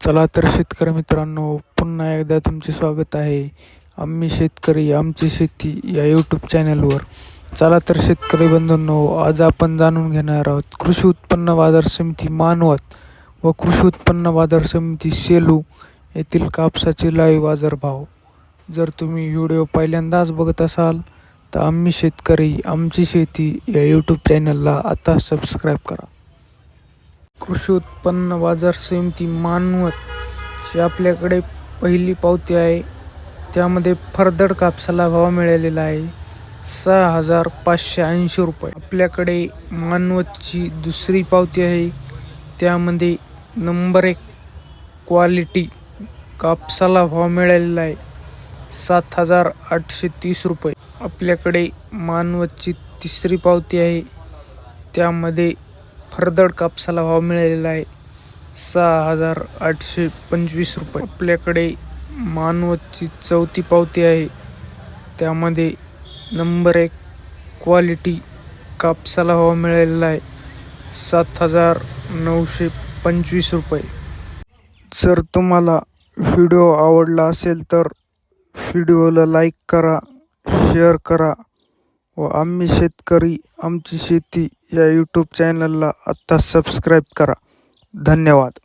चला तर शेतकरी मित्रांनो, पुन्हा एकदा तुमचे स्वागत आहे आम्ही शेतकरी आमची शेती या यूट्यूब चॅनलवर. चला तर शेतकरी बंधूंनो, आज आपण जाणून घेणार आहोत कृषी उत्पन्न बाजार समिती मानवत व कृषी उत्पन्न बाजार समिती सेलू येथील कापसाचे लाईव्ह बाजारभाव. जर तुम्ही व्हिडिओ पहिल्यांदाच बघत असाल तर आम्ही शेतकरी आमची शेती या यूट्यूब चॅनलला आता सबस्क्राईब करा. कृषी उत्पन्न बाजार समिती मानवतची आपल्याकडे पहिली पावती आहे. त्यामध्ये फरदड कापसाला भाव मिळालेला आहे 6,580 रुपये. आपल्याकडे मानवतची दुसरी पावती आहे. त्यामध्ये नंबर 1 क्वालिटी कापसाला भाव मिळालेला आहे 7,830 रुपये. आपल्याकडे मानवतची तिसरी पावती आहे. त्यामध्ये फरदड कापसाला भाव मिळालेला आहे 6,825 रुपये. आपल्याकडे मानवतची चौथी पावती आहे. त्यामध्ये नंबर 1 क्वालिटी कापसाला भाव मिळालेला आहे 7,925 रुपये. जर तुम्हाला व्हिडिओ आवडला असेल तर व्हिडिओला लाईक करा, शेअर करा व आम्ही शेतकरी आमची शेती या यूट्यूब चॅनलला आत्ता सबस्क्राईब करा. धन्यवाद.